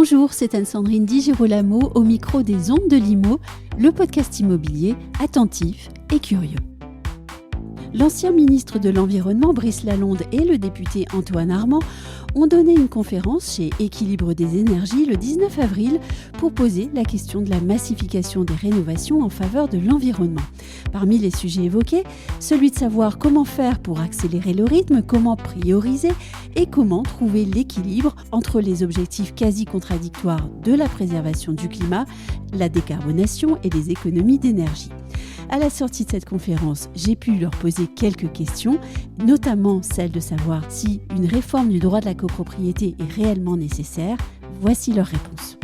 Bonjour, c'est Anne-Sandrine Di Girolamo au micro des Ondes de l'Imo, le podcast immobilier attentif et curieux. L'ancien ministre de l'Environnement Brice Lalonde et le député Antoine Armand ont donné une conférence chez Équilibre des énergies le 19 avril pour poser la question de la massification des rénovations en faveur de l'environnement. Parmi les sujets évoqués, celui de savoir comment faire pour accélérer le rythme, comment prioriser et comment trouver l'équilibre entre les objectifs quasi contradictoires de la préservation du climat, la décarbonation et les économies d'énergie. À la sortie de cette conférence, j'ai pu leur poser quelques questions, notamment celle de savoir si une réforme du droit de la copropriété est réellement nécessaire. Voici leurs réponses.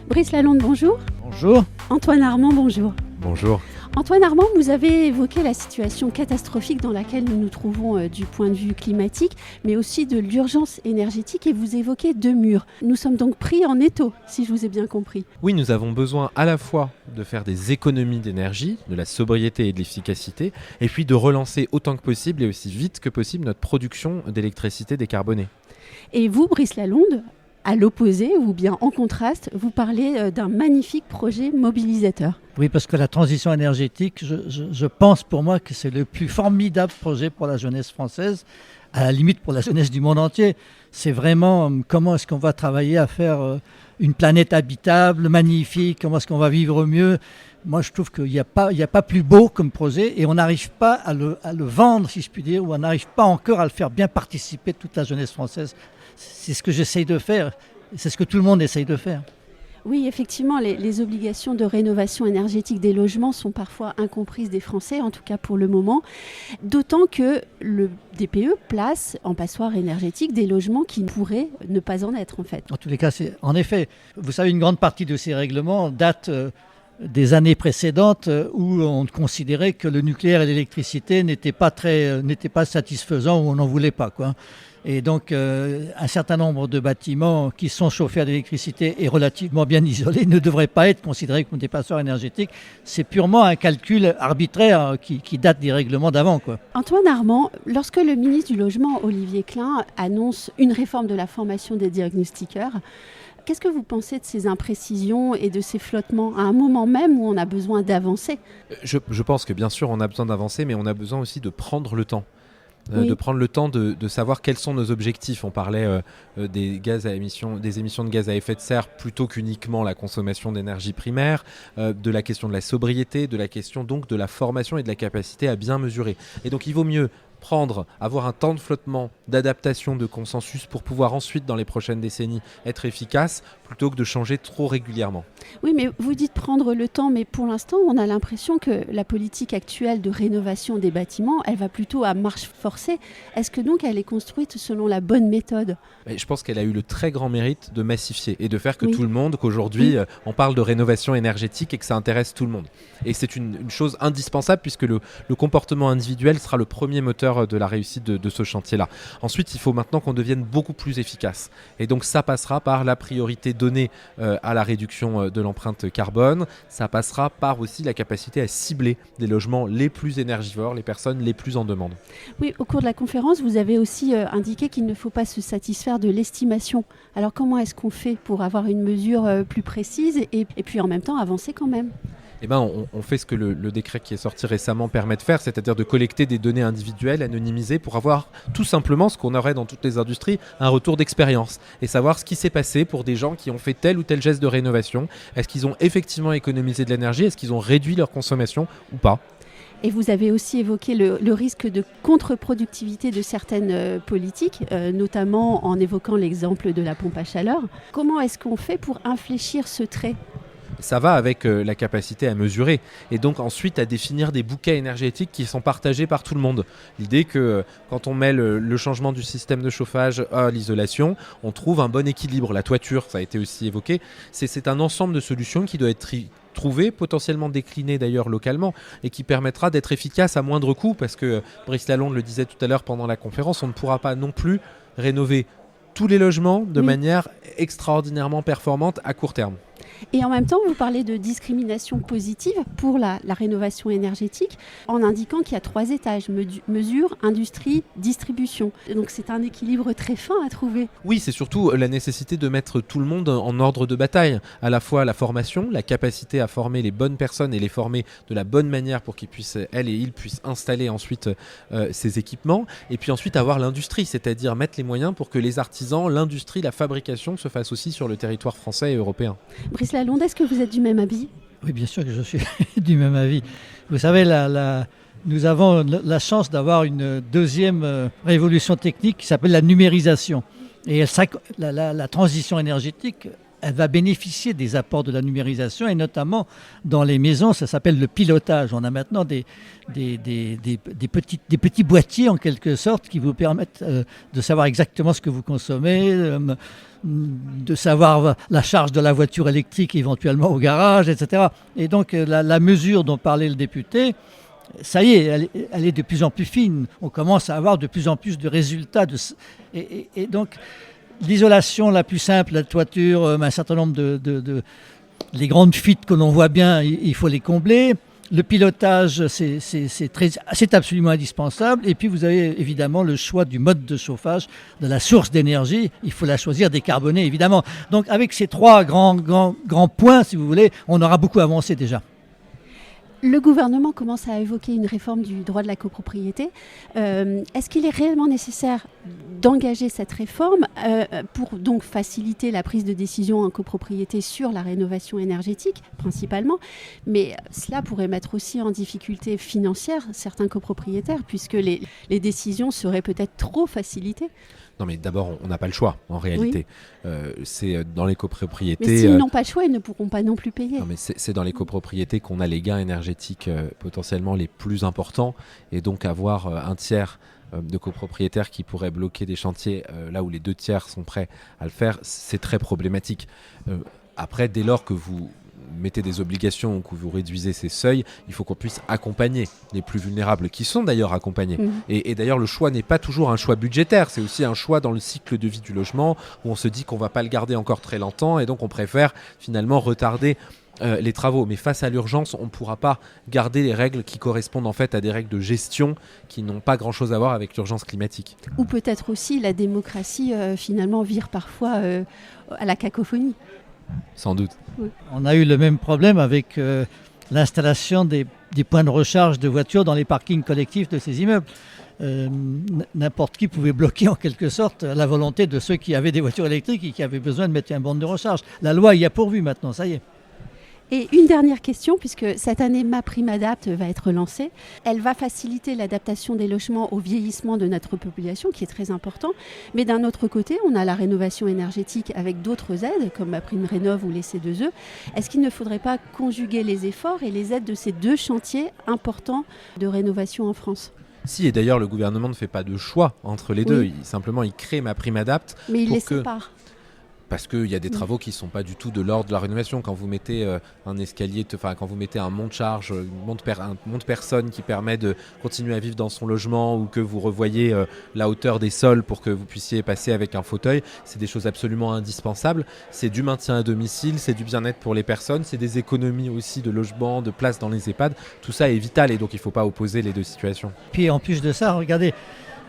Brice Lalonde, bonjour. Bonjour. Antoine Armand, bonjour. Bonjour. Antoine Armand, vous avez évoqué la situation catastrophique dans laquelle nous nous trouvons du point de vue climatique, mais aussi de l'urgence énergétique et vous évoquez deux murs. Nous sommes donc pris en étau, si je vous ai bien compris. Oui, nous avons besoin à la fois de faire des économies d'énergie, de la sobriété et de l'efficacité, et puis de relancer autant que possible et aussi vite que possible notre production d'électricité décarbonée. Et vous, Brice Lalonde, à l'opposé ou bien en contraste, vous parlez d'un magnifique projet mobilisateur. Oui, parce que la transition énergétique, je pense pour moi que c'est le plus formidable projet pour la jeunesse française, à la limite pour la jeunesse du monde entier. C'est vraiment comment est-ce qu'on va travailler à faire une planète habitable, magnifique, comment est-ce qu'on va vivre mieux. Moi, je trouve qu'il n'y a pas plus beau comme projet et on n'arrive pas à le vendre, si je puis dire, ou on n'arrive pas encore à le faire bien participer toute la jeunesse française. C'est ce que j'essaye de faire, c'est ce que tout le monde essaye de faire. Oui, effectivement, les obligations de rénovation énergétique des logements sont parfois incomprises des Français, en tout cas pour le moment. D'autant que le DPE place en passoire énergétique des logements qui pourraient ne pas en être en fait. En tous les cas, en effet, vous savez, une grande partie de ces règlements datent des années précédentes où on considérait que le nucléaire et l'électricité n'étaient pas satisfaisants ou on n'en voulait pas, quoi. Et donc, un certain nombre de bâtiments qui sont chauffés à l'électricité et relativement bien isolés ne devraient pas être considérés comme des passoires énergétiques. C'est purement un calcul arbitraire qui date des règlements d'avant, quoi. Antoine Armand, lorsque le ministre du Logement, Olivier Klein, annonce une réforme de la formation des diagnostiqueurs, qu'est-ce que vous pensez de ces imprécisions et de ces flottements à un moment même où on a besoin d'avancer ? Je pense que bien sûr on a besoin d'avancer, mais on a besoin aussi de prendre le temps. Oui. De prendre le temps de savoir quels sont nos objectifs. On parlait des émissions de gaz à effet de serre plutôt qu'uniquement la consommation d'énergie primaire, de la question de la sobriété, de la question donc de la formation et de la capacité à bien mesurer. Et donc il vaut mieux avoir un temps de flottement, d'adaptation, de consensus pour pouvoir ensuite, dans les prochaines décennies, être efficace plutôt que de changer trop régulièrement. Oui, mais vous dites prendre le temps, mais pour l'instant, on a l'impression que la politique actuelle de rénovation des bâtiments, elle va plutôt à marche forcée. Est-ce que donc elle est construite selon la bonne méthode ? Je pense qu'elle a eu le très grand mérite de massifier et de faire que Oui. tout le monde, qu'aujourd'hui, Oui. On parle de rénovation énergétique et que ça intéresse tout le monde. Et c'est une chose indispensable puisque le comportement individuel sera le premier moteur de la réussite de ce chantier-là. Ensuite, il faut maintenant qu'on devienne beaucoup plus efficace. Et donc, ça passera par la priorité donnée à la réduction de l'empreinte carbone. Ça passera par aussi la capacité à cibler des logements les plus énergivores, les personnes les plus en demande. Oui, au cours de la conférence, vous avez aussi indiqué qu'il ne faut pas se satisfaire de l'estimation. Alors, comment est-ce qu'on fait pour avoir une mesure plus précise et puis en même temps avancer quand même ? On fait ce que le décret qui est sorti récemment permet de faire, c'est-à-dire de collecter des données individuelles, anonymisées, pour avoir tout simplement ce qu'on aurait dans toutes les industries, un retour d'expérience, et savoir ce qui s'est passé pour des gens qui ont fait tel ou tel geste de rénovation. Est-ce qu'ils ont effectivement économisé de l'énergie ? Est-ce qu'ils ont réduit leur consommation ou pas ? Et vous avez aussi évoqué le risque de contre-productivité de certaines politiques, notamment en évoquant l'exemple de la pompe à chaleur. Comment est-ce qu'on fait pour infléchir ce trait ? Ça va avec la capacité à mesurer et donc ensuite à définir des bouquets énergétiques qui sont partagés par tout le monde. L'idée que quand on met le changement du système de chauffage à l'isolation, on trouve un bon équilibre. La toiture, ça a été aussi évoqué, c'est un ensemble de solutions qui doit être trouvé, potentiellement décliné d'ailleurs localement et qui permettra d'être efficace à moindre coût parce que Brice Lalonde le disait tout à l'heure pendant la conférence, on ne pourra pas non plus rénover tous les logements de manière extraordinairement performante à court terme. Et en même temps, vous parlez de discrimination positive pour la rénovation énergétique en indiquant qu'il y a 3 étages, mesure, industrie, distribution. Donc c'est un équilibre très fin à trouver. Oui, c'est surtout la nécessité de mettre tout le monde en ordre de bataille. À la fois la formation, la capacité à former les bonnes personnes et les former de la bonne manière pour qu'ils puissent, elles et ils puissent installer ensuite ces équipements. Et puis ensuite avoir l'industrie, c'est-à-dire mettre les moyens pour que les artisans, l'industrie, la fabrication se fassent aussi sur le territoire français et européen. Brice Lalonde, est-ce que vous êtes du même avis ? Oui, bien sûr que je suis du même avis. Vous savez, nous avons la chance d'avoir une deuxième révolution technique qui s'appelle la numérisation. Et la transition énergétique, elle va bénéficier des apports de la numérisation, et notamment dans les maisons, ça s'appelle le pilotage. On a maintenant des petits boîtiers en quelque sorte qui vous permettent de savoir exactement ce que vous consommez, de savoir la charge de la voiture électrique éventuellement au garage, etc. Et donc la mesure dont parlait le député, ça y est, elle est de plus en plus fine. On commence à avoir de plus en plus de résultats. Et donc l'isolation la plus simple, la toiture, un certain nombre les grandes fuites que l'on voit bien, il faut les combler. Le pilotage, c'est absolument indispensable. Et puis vous avez évidemment le choix du mode de chauffage, de la source d'énergie. Il faut la choisir décarbonée, évidemment. Donc avec ces 3 grands points, si vous voulez, on aura beaucoup avancé déjà. Le gouvernement commence à évoquer une réforme du droit de la copropriété. Est-ce qu'il est réellement nécessaire d'engager cette réforme pour donc faciliter la prise de décision en copropriété sur la rénovation énergétique, principalement ? Mais cela pourrait mettre aussi en difficulté financière certains copropriétaires, puisque les décisions seraient peut-être trop facilitées. Non, mais d'abord, on n'a pas le choix, en réalité. Oui. C'est dans les copropriétés... Mais s'ils n'ont pas le choix, ils ne pourront pas non plus payer. Non, mais c'est dans les copropriétés qu'on a les gains énergétiques potentiellement les plus importants. Et donc, avoir un tiers de copropriétaires qui pourraient bloquer des chantiers là où les 2 tiers sont prêts à le faire, c'est très problématique. Après, dès lors que vous mettez des obligations ou que vous réduisez ces seuils, il faut qu'on puisse accompagner les plus vulnérables, qui sont d'ailleurs accompagnés. Et d'ailleurs, le choix n'est pas toujours un choix budgétaire, c'est aussi un choix dans le cycle de vie du logement, où on se dit qu'on ne va pas le garder encore très longtemps, et donc on préfère finalement retarder les travaux. Mais face à l'urgence, on ne pourra pas garder les règles qui correspondent en fait à des règles de gestion qui n'ont pas grand-chose à voir avec l'urgence climatique. Ou peut-être aussi la démocratie finalement vire parfois à la cacophonie. Sans doute. Oui. On a eu le même problème avec l'installation des points de recharge de voitures dans les parkings collectifs de ces immeubles. N'importe qui pouvait bloquer en quelque sorte la volonté de ceux qui avaient des voitures électriques et qui avaient besoin de mettre un borne de recharge. La loi y a pourvu maintenant, ça y est. Et une dernière question, puisque cette année MaPrimeAdapt va être lancée. Elle va faciliter l'adaptation des logements au vieillissement de notre population, qui est très important. Mais d'un autre côté, on a la rénovation énergétique avec d'autres aides, comme MaPrimeRénov' ou les C2E. Est-ce qu'il ne faudrait pas conjuguer les efforts et les aides de ces 2 chantiers importants de rénovation en France ? Si, et d'ailleurs, le gouvernement ne fait pas de choix entre les deux. Il crée MaPrimeAdapt. Mais il les sépare. Parce qu'il y a des travaux qui ne sont pas du tout de l'ordre de la rénovation. Quand vous mettez un escalier, quand vous mettez un monte-charge, un monte-personne qui permet de continuer à vivre dans son logement, ou que vous revoyez la hauteur des sols pour que vous puissiez passer avec un fauteuil, c'est des choses absolument indispensables. C'est du maintien à domicile, c'est du bien-être pour les personnes, c'est des économies aussi de logement, de place dans les EHPAD. Tout ça est vital et donc il ne faut pas opposer les 2 situations. Puis en plus de ça, regardez,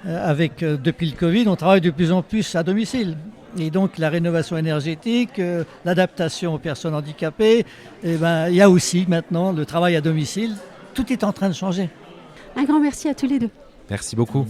depuis le Covid, on travaille de plus en plus à domicile. Et donc la rénovation énergétique, l'adaptation aux personnes handicapées, il y a aussi maintenant le travail à domicile. Tout est en train de changer. Un grand merci à tous les 2. Merci beaucoup.